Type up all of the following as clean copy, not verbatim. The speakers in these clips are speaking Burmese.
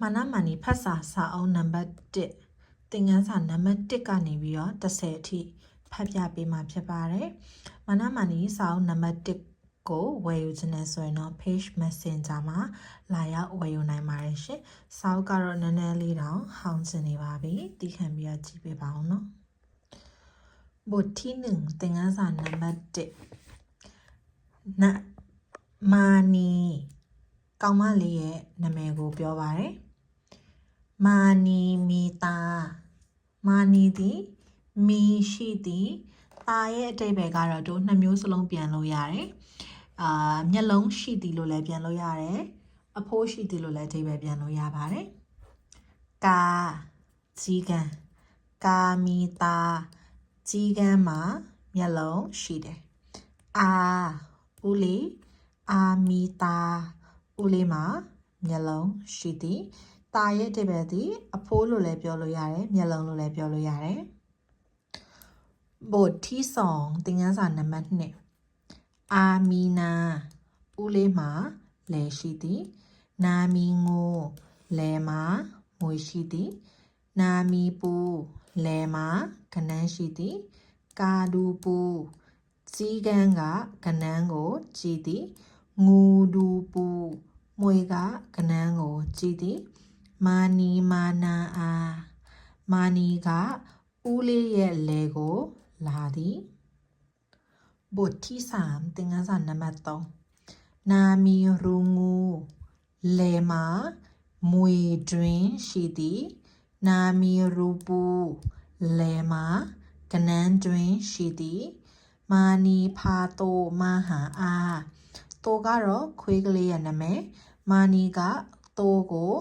မာနမာနီဖတ်စာစာအုပ်နံပါတ်1သင်ခန်းစာနံပါတ်1ကနေပြီးတော့10အထိဖတ်ပြပေးမှာဖြစ်ပါတယ်။မာနမာနီစာအုပ်နံပါတ်1ကိုဝယ်ယူခြင်းနဲ့ဆိုရင်တော့ page messenger မှာလာရောက်ဝယ်ယူနိုင်ပါတယ်ရှင်။စာအုပ်ကတော့နည်းနည်းလေးတောင်ဟောင်းကျင်နေပါပြီ။တီးခံပြီးတော့ကြည့်ပေးပါအောင်နော်။ဘုတ်ที่1သင်ခန်းစာနံပါတ်1နမာနီကောင်မလေးရဲ့နာမည်ကိုပြောပါတယ်မာနီမီတာမာနီသည်မီရှိသည်တာရဲ့အဓိပ္ပာယ်ကတော့တို့နှစ်မျိုးစလုံးပြန်လို့ရတယ်မျက်လုံးရှိသည်လို့လည်းပြန်လို့ရတယ်အဖိုးရှိသည်လို့လည်းအဓိပ္ပာယ်ပြန်လို့ရပါတယ်ကာကြီးကံကာမီတာကြီးကံမှာမျက်လုံးရှိတယ်အာဦးလေးအာမီတာဦးလေးမှာမျက်လုံးရှိသည်တာရဲ့အဓိပ္ပာယ်သည်အဖိုးလို့လည်းပြောလို့ရတယ်မျက်လုံးလို့လည်းပြောလို့ရတယ်บทที่2သင်ခန်းစာနံပါတ်2အာမီနာဦးလေးမှာလယ်ရှိသည်နာမီငိုလယ်မှာမွေရှိသည်နာမီပူလယ်မှာကနန်းရှိသည်ကာဒူပူကြီးကန်းကကနန်းကိုကြည်သည်ငူဒူပူမွေကကနန်းကိုကြည်သည်မာနီမာနာအာမာနီကဦးလေးရဲ့လယ်ကိုလာသည်บทที่3သင်ခန်းစာနံပါတ်3နာမီရူငူလယ်မှာမွေတွင်ရှိသည်နာမီရူပူလယ်မှာကနန်းတွင်ရှိသည်မာနီဖာတိုမဟာအားတိုကတော့ခွေးကလေးရဲ့နာမည်မာနီကတိုကို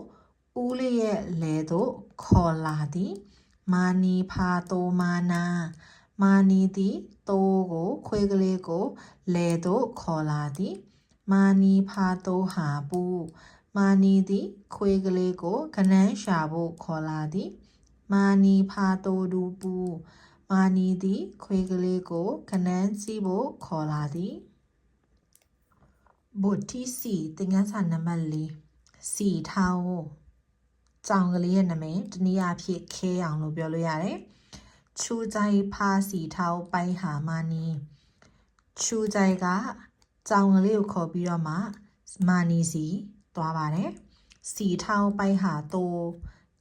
ဦးလေးရဲ့လယ်သို့ခေါ်လာသည်မာနီဖာတိုမာနာမာနီသည်တိုကိုခွေးကလေးကိုလယ်သို့ခေါ်လာသည်မာနီဖာတိုဟာပူမာနီသည်ခွေးကလေးကိုကနန်းရှာဖို့ခေါ်လာသည်မာနီဖာတိုဒူပူမာနီသည်ခွေးကလေးကိုကနန်းစီးဖို့ခေါ်လာသည်บทที่4သင်ခန်းစာနံပါတ်4စီထောင်းကြောင်ကလေးရဲ့နာမည်တနည်းအားဖြင့်ခဲအောင်လို့ပြောလို့ရတယ်ချူကြိုင်ဖာစီထောင်းပိုင်ဟာမာနီချူကြိုင်ကကြောင်ကလေးကိုခေါ်ပြီးတော့မှမာနီစီသွားပါတယ်စီထောင်းပိုင်ဟာတို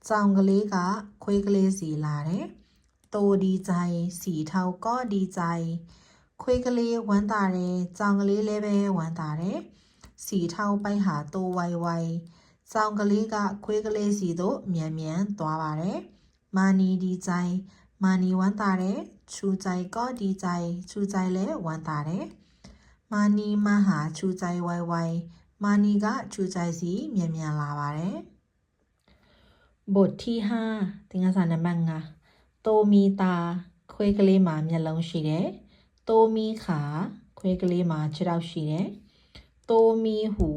ကြောင်ကလေးကခွေးကလေးစီလာတယ်တိုဒီကြိုင်စီထောင်းကောဒီကြိုင်ခွေးကလေးဝမ်းသာတယ်ကြောင်ကလေးလည်းပဲဝမ်းသာတယ်စီထောင်းပိုင်ဟာတိုဝိုင်ဝိုင်ကြောင်ကလေးကခွေးကလေးစီသို့မြန်မြန်သွားပါတယ်မာနီဒီကြိုင်မာနီဝမ်းသာတယ်ချူကြိုင်ကောဒီကြိုင်ချူကြိုင်လည်းဝမ်းသာတယ်မာနီမဟာချူကြိုင်ဝိုင်ဝိုင်မာနီကချူကြိုင်စီမြန်မြန်လာပါတယ်บทที่5သင်ခန်းစာနံပါတ်5တိုမီတာခွေးကလေးမှာမျက်လုံးရှိတယ်တိုမီခါခွေးကလေးမှာခြေထောက်ရှိတယ်တိုမီဟူ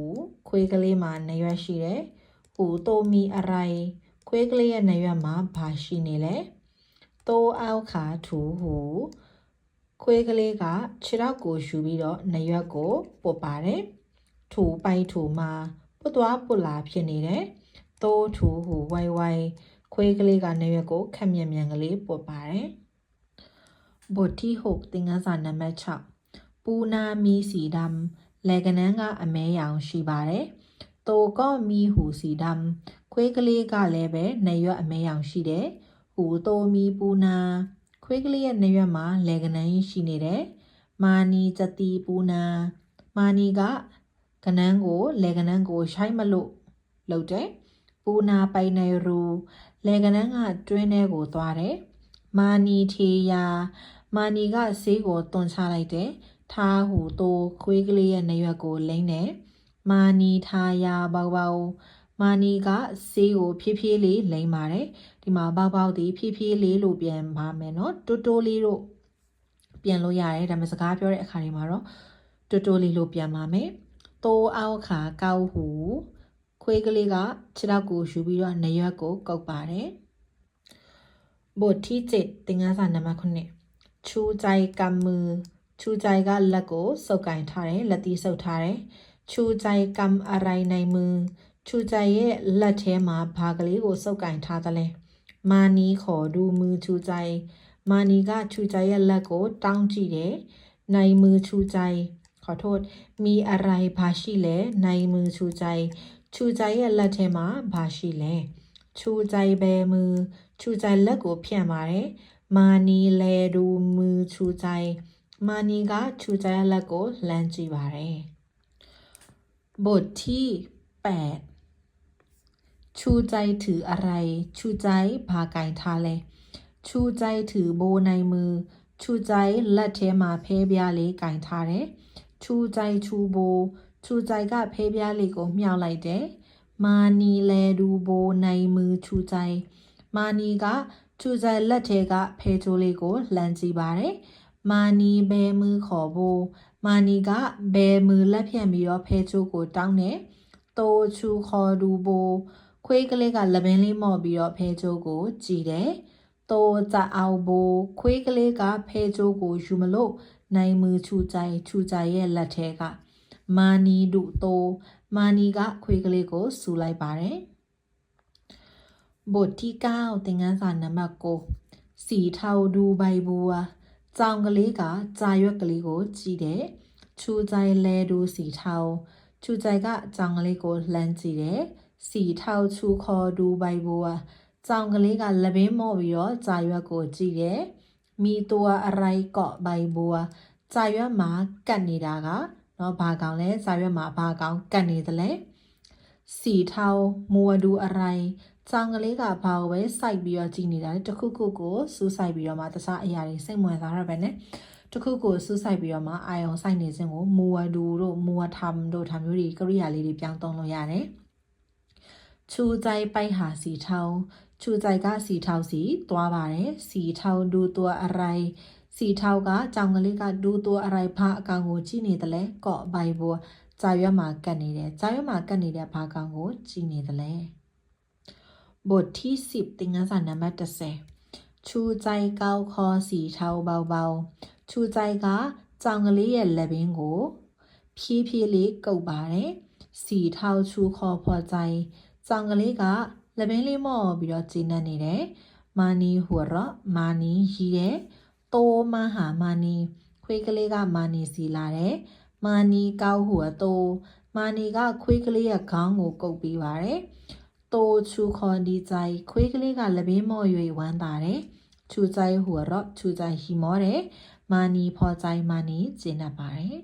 ခွေးကလေးမှာနာရွက်ရှိတယ်ဟူတိုမီအရိုင်ခွေးကလေးရဲ့နာရွက်မှာဘာရှိနေလဲတိုအောက်ခါထူဟူခွေးကလေးကခြေထောက်ကိုယူပြီးတော့နာရွက်ကိုပုတ်ပါတယ်ထူပိုက်ထူမှာပုတ်သွားပုတ်လာဖြစ်နေတယ်တိုးထူဟူဝိုင်ဝိုင်ခွေးကလေးကနာရွက်ကိုခက်မြန်မြန်ကလေးပုတ်ပါတယ်บทที่6သင်ခန်းစာနံပါတ်6ပူနာမီစီဒမ်လက်ကနန်းကအမဲရောင်ရှိပါတယ်တိုကောမီဟူစီဒမ်ခွေးကလေးကလည်းပဲနာရွက်အမဲရောင်ရှိတယ်ဟူတိုမီပူနာခွေးကလေးရဲ့နာရွက်မှာလက်ကနန်းရှိနေတယ်မာနီကြတိပူနာမာနီကကနန်းကိုလက်ကနန်းကိုရှိုင်းမလို့လုပ်တယ်ပူနာပိုင်နေရူလက်ကနန်းကတွင်းထဲကိုသွားတယ်မာနီထေယာမာနီကဆေးကိုတွန်းချလိုက်တယ်ထားဟူတိုခွေးကလေးရဲ့နာရွက်ကိုလိမ့်တယ်မာနီထာယာဘောက်ဘောက်မာနီကဆေးကိုဖြည်းဖြည်းလေးလိမ့်ပါတယ်ဒီမှာဘောက်ဘောက်ဒီဖြည်းဖြည်းလေးလို့ပြန်ပါမယ်နော်တိုးတိုးလေးလို့ပြန်လို့ရတယ်ဒါပေမဲ့စကားပြောတဲ့အခါတွေမှာတော့တိုးတိုးလေးလို့ပြန်ပါမယ်တိုးအောက်ခါကောက်ဟူခွေးကလေးကခြေထောက်ကိုယူပြီးတော့နာရွက်ကိုကုတ်ပါတယ်บทที่7သင်ခန်းစာနံပါတ်9ချူကြိုင်ကมือချူကြိုင်ကလက်ကိုစုပ်ကင်ထားတယ်လက်သီးစုပ်ထားတယ်ချူကြိုင်ကမ်အရိုင်နိုင်มือ ချူကြိုင်ရဲ့လက်ထဲမှာဘာကလေးကိုစုပ်ကင်ထားသလဲမာနီခေါ်ဒူမူချူကြိုင်မာနီကချူကြိုင်ရဲ့လက်ကိုတောင်းကြည့်တယ်နိုင်မူချူကြိုင်ขอโทษมีอะไรဘာရှိလဲနိုင်မူချူကြိုင်ချူကြိုင်ရဲ့လက်ထဲမှာဘာရှိလဲချူကြိုင်ဘယ်မူချူကြိုင်လက်ကိုဖြန့်ပါတယ်မာနီလဲဒူမူချူကြိုင်မာနီကချူကြိုင်ရဲ့လက်ကိုလှမ်းကြည့်ပါတယ်บทที่8ชูใจถืออะไรชูใจพาไก่ทาเลชูใจถือโบในมือชูใจลัดเทมาเพเบียเลไก่ทาเรชูใจชูโบชูใจก็เพเบียเลก็เมียวไหลเดมานีแลดูโบในมือชูใจมานีก็ชูใจลัดเทก็เพโจเลก็แลนจีบาเรมานีเบมือขอโบမာနီကဘယ်มือလက်ဖြန့်ပြီးတော့ဖဲချိုးကိုတောင်းတယ်တိုချူခေါ်ဒူဘိုခွေးကလေးကလပင်းလေးမော့ပြီးတော့ဖဲချိုးကိုကြည်တယ်တိုကြအောင်ဘိုခွေးကလေးကဖဲချိုးကိုယူမလို့နိုင်มือချူကြိုင်ရဲ့လက်ထဲကမာနီဒူတိုမာနီကခွေးကလေးကိုဆူလိုက်ပါတယ်บทที่9သင်ခန်းစာနံပါတ်9สีเทาดูใบบัวကြောင်ကလေးကကြာရွက်ကလေးကိုကြည့်တယ်ချူကြိုင်လဲဒူစီထောင်ချူကြိုင်ကကြောင်ကလေးကိုလှမ်းကြည့်တယ်စီထောင်ချူခေါ်ဒူဘိုင်ဘိုကြောင်ကလေးကလပင်းမော့ပြီးတော့ကြာရွက်ကိုကြည့်တယ်မီตัวอะไรเกาะใบบัวကြာရွက်မှာကတ်နေတာကเนาะဘာကောင်လဲကြာရွက်မှာဘာကောင်ကတ်နေသလဲစီထောင်มัวดูอะไรကြောင်ကလေးကဘာကိုပဲစိုက်ပြီးတော့ကြည့်နေတာလေတခုခုကိုစူးစိုက်ပြီးတော့မှတခြားအရာတွေစိတ်ဝင်စားရပဲနဲ့တခုခုစူးစိုက်ပြီးတော့မှအာယုံစိုက်နေခြင်းကိုမူဝဒူတို့မူဝထမ်တို့ဒါမျိုးတွေကရိယာလေးတွေပြောင်းသုံးလို့ရတယ်ချူကြိုင်ပိုက်ဟာစီထောင်ချူကြိုင်ကစီထောင်စီသွားပါတယ်စီထောင်ဒူตัวอะไรစီထောင်ကကြောင်ကလေးကဒူตัวอะไรဘာအကောင်ကိုကြည့်နေတယ်လဲကော့ဘိုင်ဘောကြာရွက်မှာကတ်နေတယ်ကြာရွက်မှာကတ်နေတဲ့ဘာကောင်ကိုကြည့်နေတယ်လဲบทที่10သင်ခန်းစာနံပါတ်10ชูใจเกาคอสีเทาเบาๆชูใจကကြောင်ကလေးရဲ့လက်ပင်ကိုဖြည်းဖြည်းလေးကုပ်ပါတယ်สีเทาชูคอพอใจကြောင်ကလေးကလက်ပင်လေးမော့ပြီးတော့ကျဉ်းနေတယ်မာနီหัวเราะမာနီရီတယ်တိုးမဟာမာနီခွေးကလေးကမာနီစီလာတယ်မာနီကောက်หัวတိုးမာနီကခွေးကလေးရဲ့ခေါင်းကိုကုပ်ပြီးပါတယ်တိုချူခေါ်ဒီကြိုင်ခွေးကလေးကလပင်းမော့၍ဝမ်းသာတယ်ချူကြိုင်หัวเราะချူကြိုင်ဟီမောတယ်မာနီဖော်ကြိုင်မာနီကျင်းနေပါတယ်